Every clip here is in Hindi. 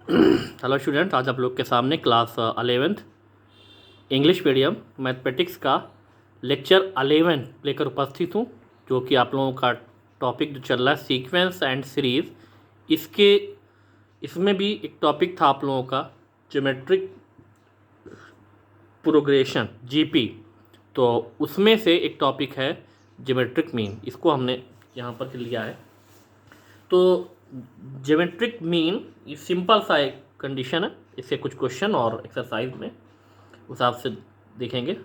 हेलो स्टूडेंट, आज आप लोग के सामने class 11th English medium mathematics का लेक्चर 11 लेकर उपस्थित हूँ, जो कि आप लोगों का टॉपिक जो चल रहा है सीक्वेंस एंड सीरीज़। इसमें भी एक टॉपिक था आप लोगों का ज्योमेट्रिक प्रोग्रेशन जीपी, तो उसमें से एक टॉपिक है ज्योमेट्रिक मीन। इसको हमने यहाँ पर लिया है। तो ज्योमेट्रिक मीन ये सिंपल सा एक कंडीशन है, इससे कुछ क्वेश्चन और एक्सरसाइज में उस हिसाब से देखेंगे।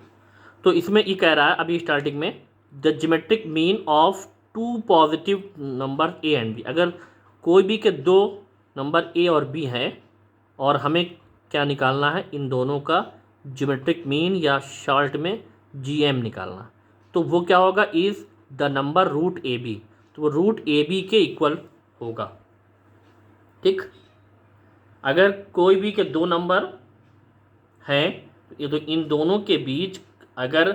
तो इसमें ये कह रहा है अभी स्टार्टिंग में, the geometric mean of two positive number a and b. अगर कोई भी के दो नंबर ए और बी हैं और हमें क्या निकालना है, इन दोनों का ज्योमेट्रिक मीन या शॉर्ट में जीएम निकालना। तो वो क्या होगा, is the number root a b. तो वो रूट ए बी के इक्वल होगा। ठीक, अगर कोई भी के दो नंबर हैं ये, तो इन दोनों के बीच अगर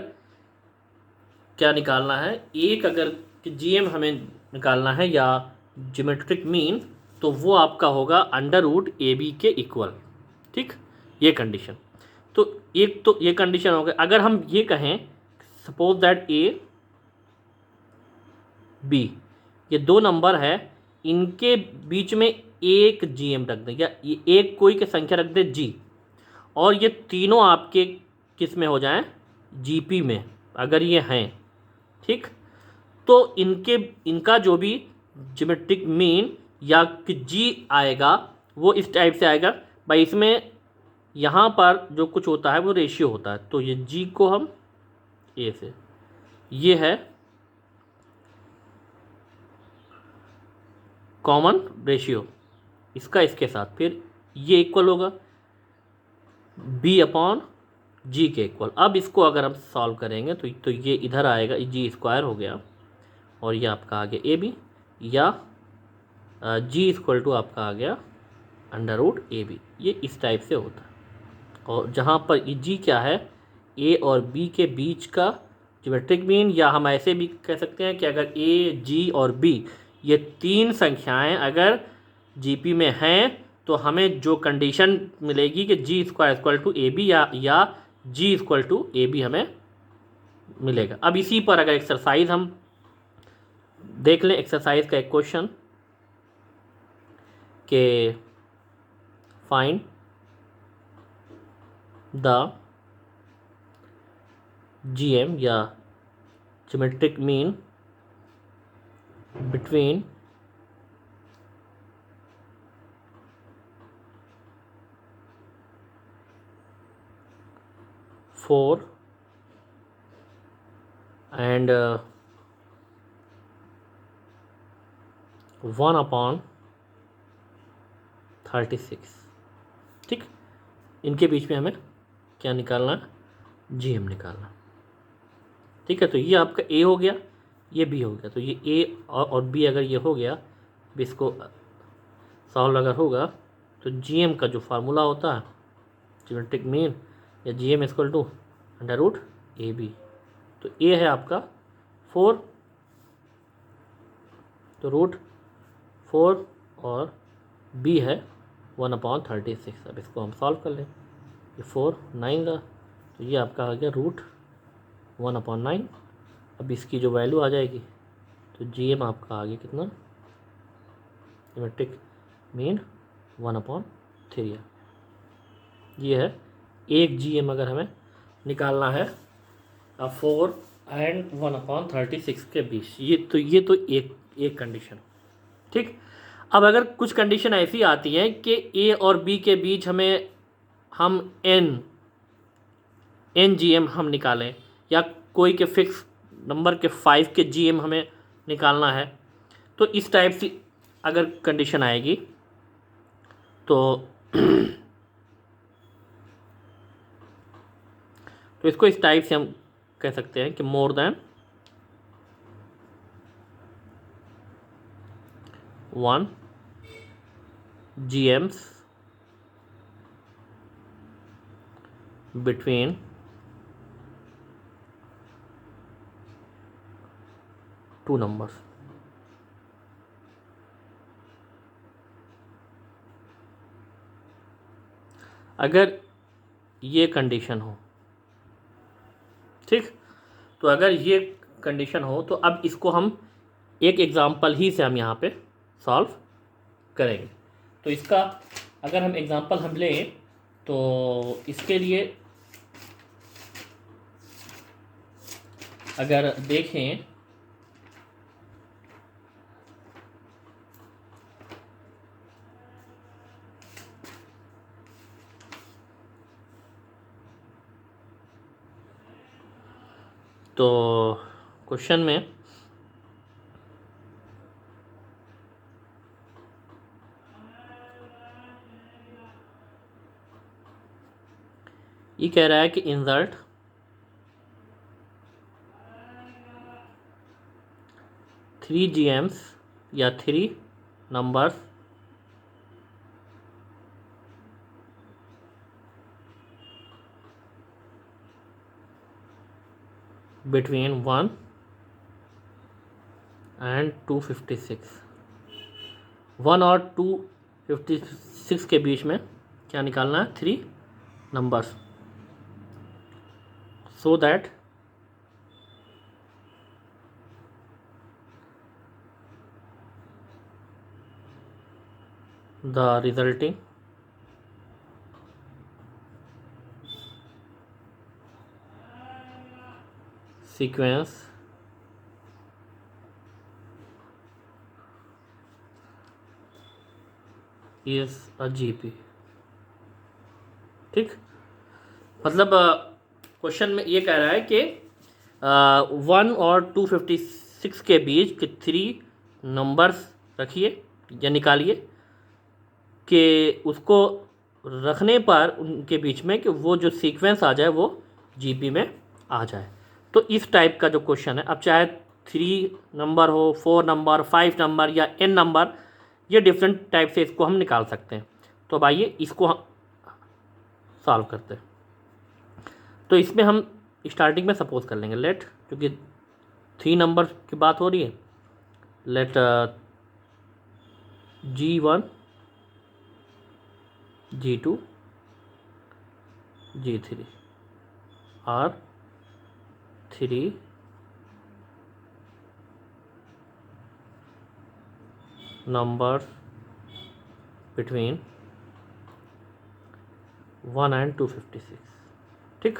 क्या निकालना है, एक अगर जीएम हमें निकालना है या ज्योमेट्रिक मीन, तो वो आपका होगा अंडर रूट ए बी के इक्वल। ठीक, ये कंडीशन। तो एक तो ये कंडीशन हो गई। अगर हम ये कहें सपोज दैट ए बी ये दो नंबर है, इनके बीच में एक जीएम रख दें या ये एक कोई की संख्या रख दे जी, और ये तीनों आपके किस में हो जाएं, जीपी में अगर ये हैं। ठीक, तो इनका जो भी ज्योमेट्रिक मीन या जी आएगा वो इस टाइप से आएगा भाई। इसमें यहाँ पर जो कुछ होता है वो रेशियो होता है, तो ये जी को हम ए से, ये है कॉमन रेशियो इसका इसके साथ, फिर ये इक्वल होगा बी अपॉन जी के इक्वल। अब इसको अगर हम सॉल्व करेंगे तो ये इधर आएगा, जी स्क्वायर हो गया, और ये आपका आ गया ए बी, या जी इक्वल टू आपका आ गया अंडर रूट ए बी। ये इस टाइप से होता है। और जहाँ पर जी क्या है, ए और बी के बीच का ज्योमेट्रिक मीन, या हम ऐसे भी कह सकते हैं कि अगर ए जी और बी ये तीन संख्याएं अगर जीपी में हैं, तो हमें जो कंडीशन मिलेगी कि G square equal to A B या G equal to A B हमें मिलेगा। अब इसी पर अगर एक्सरसाइज हम देख लें, एक्सरसाइज का एक क्वेश्चन के फाइंड द जीएम या geometric mean between four and 1/36। ठीक, इनके बीच में हमें क्या निकालना है, जीएम निकालना। ठीक है, तो ये आपका ए हो गया, ये बी हो गया। तो ये ए और बी अगर ये हो गया, अब इसको सॉल्व अगर होगा तो जीएम का जो फार्मूला होता है ज्योमेट्रिक मीन या GM equal to under root a b. तो ए है आपका 4, तो रूट 4, और बी है 1/36। अब इसको हम सॉल्व कर लें, ये 4 9 का, तो ये आपका आ गया रूट 1/9। अब इसकी जो वैल्यू आ जाएगी, तो जीएम आपका आ गया कितना, ज्योमेट्रिक मीन 1/3। ये है एक जीएम अगर हमें निकालना है 4 एंड 1/36 के बीच। ये तो एक कंडीशन। ठीक, अब अगर कुछ कंडीशन ऐसी आती है कि ए और बी के बीच हम एन जीएम हम निकालें, या कोई के फिक्स नंबर के 5 के जीएम हमें निकालना है, तो इस टाइप से अगर कंडीशन आएगी तो तो इसको इस टाइप से हम कह सकते हैं कि more than 1 GMs between two numbers। अगर ये कंडीशन हो, ठीक। तो अगर ये कंडीशन हो तो अब इसको हम एक एग्ज़ाम्पल ही से हम यहाँ पे सॉल्व करेंगे। तो इसका अगर हम एग्ज़ाम्पल हम लें तो इसके लिए अगर देखें तो क्वेश्चन में ये कह रहा है कि इंसर्ट 3 GMs या 3 नंबर्स बिटवीन 1 and 256। 1 और 256 के बीच में क्या निकालना है? 3 numbers, so that the resulting sequence is a GP। ठीक, मतलब क्वेश्चन में ये कह रहा है कि 1 और 256 के बीच के 3 नंबर्स रखिए या निकालिए कि उसको रखने पर उनके बीच में कि वो जो सीक्वेंस आ जाए वो जीपी में आ जाए। तो इस टाइप का जो क्वेश्चन है, अब चाहे 3 नंबर हो, 4 नंबर, 5 नंबर या n नंबर, ये डिफरेंट टाइप से इसको हम निकाल सकते हैं। तो अब आइए इसको हम सॉल्व करते हैं। तो इसमें हम स्टार्टिंग में सपोज कर लेंगे, लेट, क्योंकि 3 नंबर की बात हो रही है, late G1, G2, G3 are 3 numbers between 1 and 256। ठीक,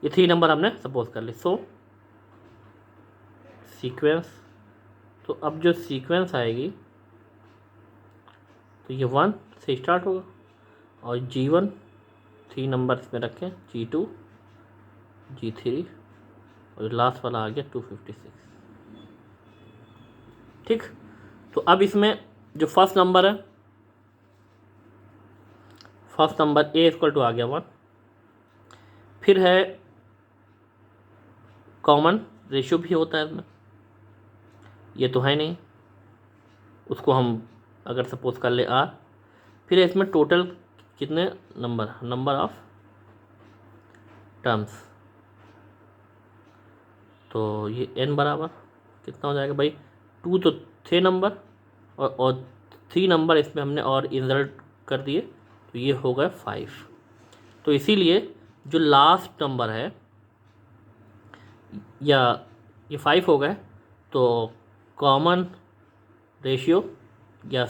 ये 3 नंबर हमने सपोज कर ली। सो सीक्वेंस, तो अब जो सीक्वेंस आएगी तो ये 1 से स्टार्ट होगा और G1 3 नंबर इसमें रखें, G2, G3 और लास्ट वाला आ गया 256। ठीक, तो अब इसमें जो फर्स्ट नंबर है, first number A equal to आ गया 1। फिर है कॉमन रेशियो भी होता है इसमें, ये तो है नहीं, उसको हम अगर सपोज कर ले R। फिर है इसमें टोटल कितने नंबर, नंबर ऑफ टर्म्स, तो ये n बराबर कितना हो जाएगा भाई, 2 तो थे नंबर और 3 नंबर इसमें हमने और इंसर्ट कर दिए, तो ये हो गए 5। तो इसीलिए जो लास्ट नंबर है, या ये 5 हो गए, तो कॉमन रेशियो या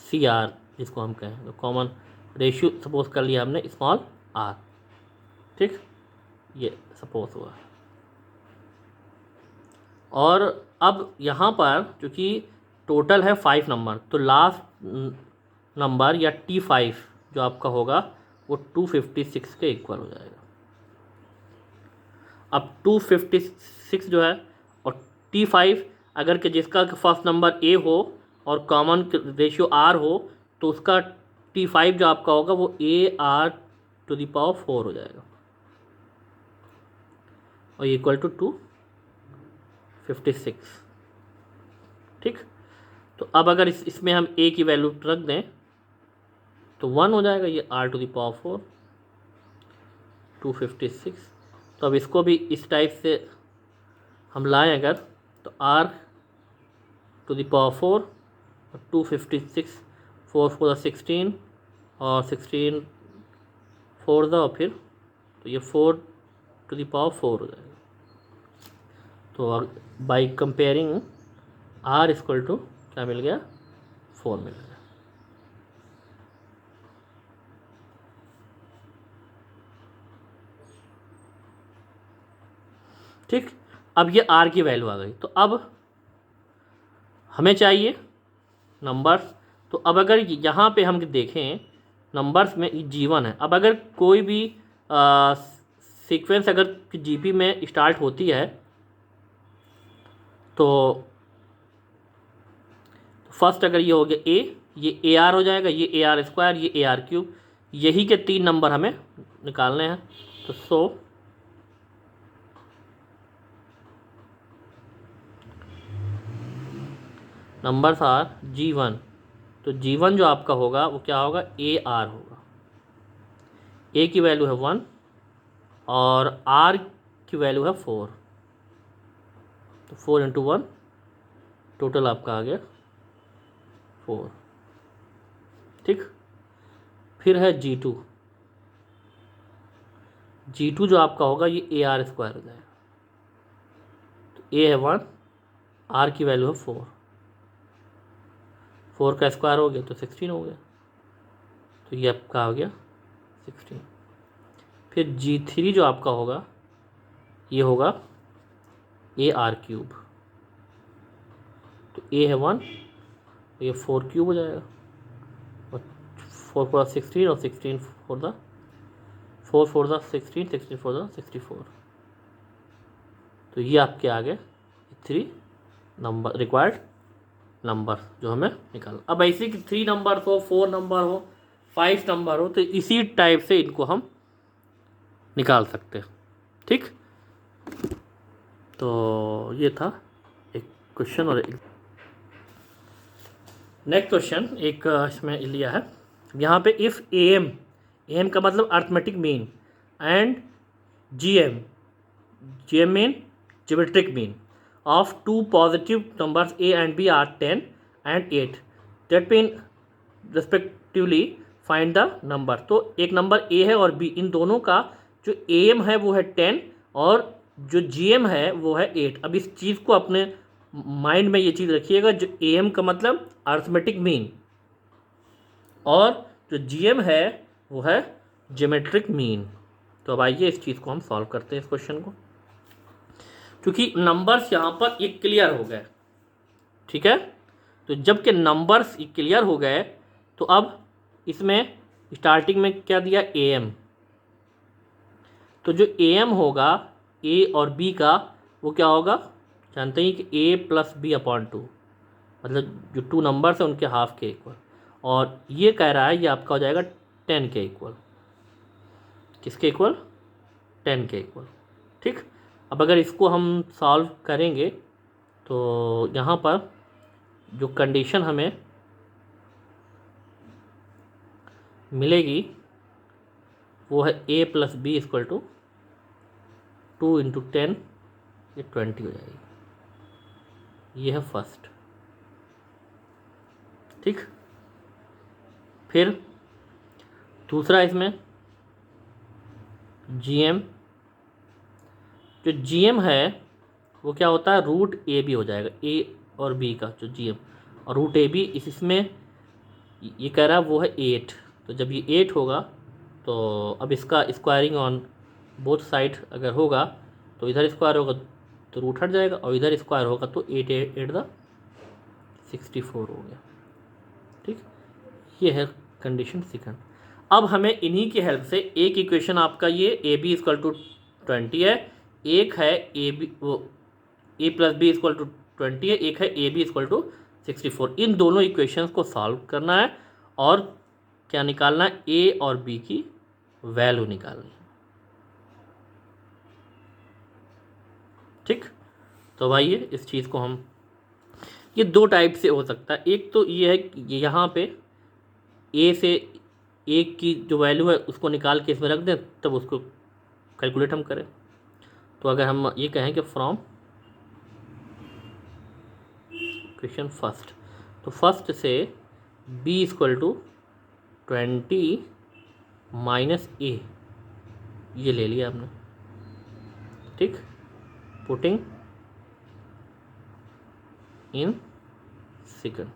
CR जिसको हम कहें, तो कॉमन रेशियो सपोज कर लिया हमने स्मॉल r। ठीक, ये सपोज हुआ। और अब यहाँ पर चूँकि टोटल है 5 नंबर, तो लास्ट नंबर या T5 जो आपका होगा वो 256 के इक्वल हो जाएगा। अब 256 जो है और T5 अगर कि जिसका फर्स्ट नंबर A हो और कॉमन रेशियो R हो, तो उसका T5 जो आपका होगा वो AR⁴ हो जाएगा और इक्वल टू 256। ठीक, तो अब अगर इसमें हम A की वैल्यू रख दें तो 1 हो जाएगा, ये R⁴ 256। तो अब इसको भी इस टाइप से हम लाएं अगर, तो R⁴ और 256, 4 4 16 और 16 4 और फिर तो ये 4⁴ हो जाएगा। तो by comparing r equal to क्या मिल गया, 4 मिल गया। ठीक, अब ये r की वैल्यू आ गई। तो अब हमें चाहिए नंबर्स। तो अब अगर यहाँ पे हम देखें नंबर्स में G1 है। अब अगर कोई भी सीक्वेंस अगर GP में स्टार्ट होती है तो फर्स्ट अगर ये हो गया A, ये AR हो जाएगा, ये AR², ये AR³, यही के 3 नंबर हमें निकालने हैं। तो नंबर्स आर G1। तो G1 जो आपका होगा वो क्या होगा, AR होगा। A की वैल्यू है 1 और R की वैल्यू है 4। तो 4 × 1 टोटल आपका आ गया 4। ठीक, फिर है G2। G2 जो आपका होगा ये AR² हो जाएगा। तो A है 1, R की वैल्यू है 4, 4 का स्क्वायर हो गया तो 16 हो गया। तो ये आपका आ गया 16। फिर G3 जो आपका होगा ये होगा AR³। तो A है 1, तो ये 4³ हो जाएगा, और 4 × 16 और 16 4 4 16, 16 4 64। तो ये आपके आ गए 3 नंबर रिक्वायर्ड नंबर जो हमें निकालना। अब ऐसे कि 3 नंबर हो, 4 नंबर हो, 5 नंबर हो, तो इसी टाइप से इनको हम निकाल सकते हैं। ठीक, तो ये था एक क्वेश्चन। और एक नेक्स्ट क्वेश्चन एक इसमें लिया है यहाँ पे, इफ़ AM का मतलब arithmetic mean and GM mean geometric mean of 2 positive numbers A and B are 10 and 8, that mean respectively find the number। तो एक नंबर A है और B, इन दोनों का जो AM है वो है 10 और जो GM है वो है 8। अब इस चीज़ को अपने माइंड में ये चीज़ रखिएगा, जो AM का मतलब अर्थमेटिक मीन और जो GM है वो है ज्योमेट्रिक मीन। तो अब आइए इस चीज़ को हम सॉल्व करते हैं, इस क्वेश्चन को, क्योंकि नंबर्स यहाँ पर एक क्लियर हो गए। ठीक है, तो जब के नंबर्स क्लियर हो गए तो अब इसमें स्टार्टिंग में क्या दिया, AM। तो जो AM होगा A और B का वो क्या होगा, जानते हैं कि A + B/2, मतलब जो 2 नंबर्स हैं उनके हाफ के इक्वल। और ये कह रहा है ये आपका हो जाएगा 10 के इक्वल। किसके इक्वल, 10 के इक्वल। ठीक, अब अगर इसको हम सॉल्व करेंगे तो यहाँ पर जो कंडीशन हमें मिलेगी वो है A + B = 2 × 10, ये 20 हो जाएगी। ये है फर्स्ट। ठीक, फिर दूसरा इसमें GM। जो GM है वो क्या होता है, √AB हो जाएगा, A और B का जो GM, और √AB इसमें ये कह रहा है वो है 8। तो जब ये 8 होगा तो अब इसका स्क्वायरिंग ऑन बोथ साइड अगर होगा तो इधर स्क्वायर होगा तो रूट हट जाएगा, और इधर स्क्वायर होगा तो 8 × 64 हो गया। ठीक, ये है कंडीशन सेकंड। अब हमें इन्हीं की हेल्प से एक इक्वेशन आपका ये AB = 20 है, एक है A + B = 20 है, एक है AB = 64। इन दोनों इक्वेशंस को सॉल्व करना है और क्या निकालना है, A और B की वैल्यू निकालनी है। ठीक, तो भाई इस चीज़ को हम, ये 2 टाइप से हो सकता है। एक तो ये है कि यहाँ पे A से A की जो वैल्यू है उसको निकाल के इसमें रख दें, तब उसको कैलकुलेट हम करें। तो अगर हम ये कहें कि फ्रॉम क्वेश्चन फर्स्ट, तो फर्स्ट से B = 20 - A ये ले लिया आपने, ठीक, पुटिंग इन सेकंड,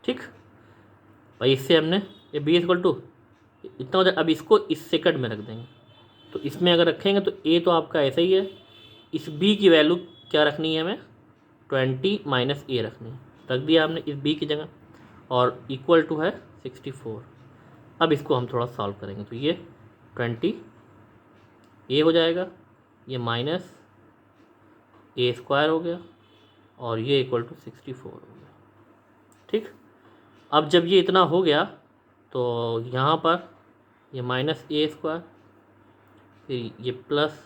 ठीक भाई। इससे हमने ये बी इक्वल टू इतना हो जाए। अब इसको इस सेकंड में रख देंगे, तो इसमें अगर रखेंगे तो ए तो आपका ऐसा ही है, इस बी की वैल्यू क्या रखनी है हमें, 20 माइनस ए रखनी है, रख दिया हमने इस बी की जगह, और इक्वल टू है 64। अब इसको हम थोड़ा सॉल्व करेंगे, तो ये 20 ए हो जाएगा, ये माइनस ए स्क्वायर हो गया, और ये इक्वल टू 64 हो गया, ठीक। अब जब ये इतना हो गया तो यहाँ पर ये माइनस ए स्क्वायर, फिर ये प्लस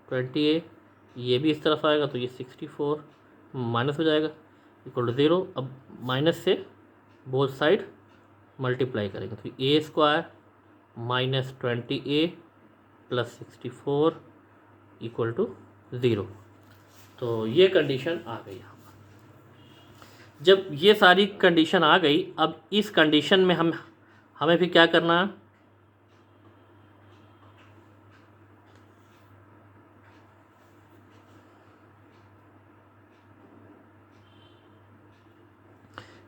20a, ये भी इस तरफ आएगा तो ये 64 माइनस हो जाएगा, इक्वल टू 0। अब माइनस से बोथ साइड मल्टीप्लाई करेंगे, तो A square minus 20a plus 64 equal to 0। तो ये कंडीशन आ गई यहाँ पर। जब ये सारी कंडीशन आ गई, अब इस कंडीशन में हमें फिर क्या करना है,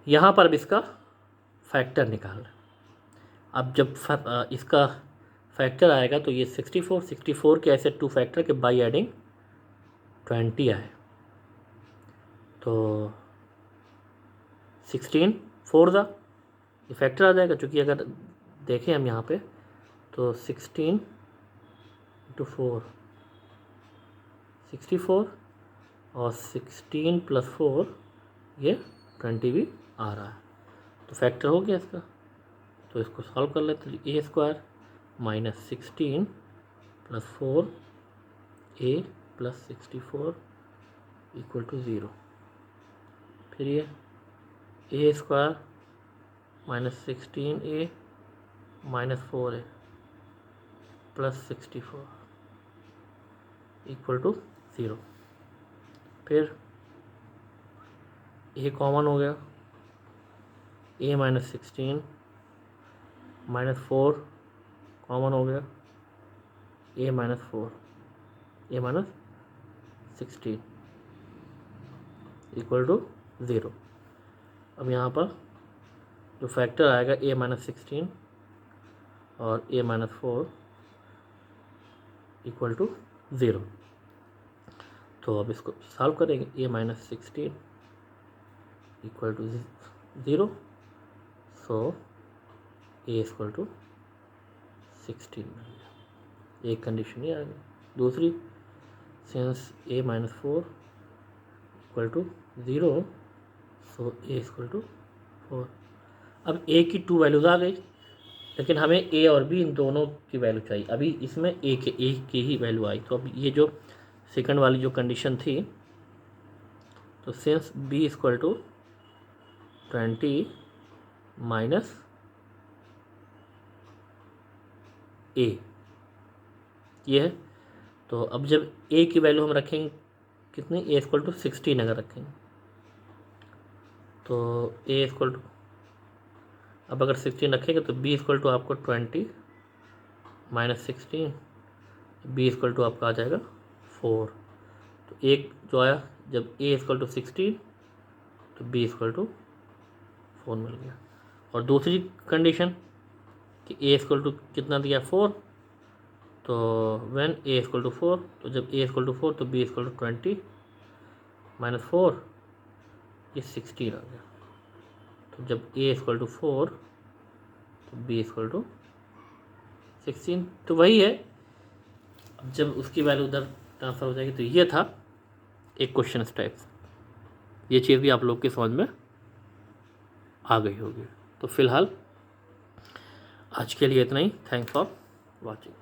यहाँ पर अब इसका फैक्टर निकालना। अब जब इसका फैक्टर आएगा तो ये 64 के ऐसे 2 फैक्टर के बाई एडिंग 20 आए, तो 16 4 ज़ा ये फैक्टर आ जाएगा। चूँकि अगर देखें हम यहाँ पे तो 16 × 4 64 और 16 + 4 ये 20 भी आ रहा है, तो फैक्टर हो गया इसका। तो इसको सॉल्व कर लेते हैं, A square minus 16 + 4 A plus 64 equal to 0। फिर ये A square minus 16a minus 4a plus 64 equal to 0। फिर ए कॉमन हो गया, ए माइनस 16 माइनस 4 कॉमन हो गया, A minus 4 A minus 16 equal to 0। अब यहाँ पर जो फैक्टर आएगा ए माइनस 16 और ए माइनस 4 इक्वल टू 0। तो अब इसको सॉल्व करेंगे, A minus 16 equal to 0, so A equal to 16 बन गया। एक कंडीशन ये आ गई। दूसरी, since A minus 4 equal to 0, so A equal to 4। अब ए की 2 वैल्यूज़ आ गई, लेकिन हमें ए और बी इन दोनों की वैल्यू चाहिए। अभी इसमें ए की ही वैल्यू आई, तो अब ये जो सेकंड वाली जो कंडीशन थी, तो since B equal to 20 minus A ये है। तो अब जब ए की वैल्यू हम रखेंगे कितनी, ए इक्वल टू 16 अगर रखेंगे, तो ए इक्वल टू, अब अगर 16 रखेंगे तो बी इक्वल टू आपको 20 माइनस 16, बी इक्वल टू आपका आ जाएगा 4। तो एक जो आया, जब ए इक्वल टू 16 तो बी इक्वल टू 4 मिल गया। और दूसरी कंडीशन कि ए इक्वल टू कितना दिया 4, तो व्हेन ए इक्वल टू 4, तो जब ए इक्वल टू 4 तो बी इक्वल टू 20 माइनस 4, ये 16 आ गया। तो जब ए इक्वल टू 4 तो बी इक्वल टू 16, तो वही है। अब जब उसकी वैल्यू उधर ट्रांसफ़र हो जाएगी, तो ये था एक क्वेश्चन इस टाइप से। ये चीज़ भी आप लोग के समझ में आ गई होगी। तो फिलहाल आज के लिए इतना ही। Thanks for watching.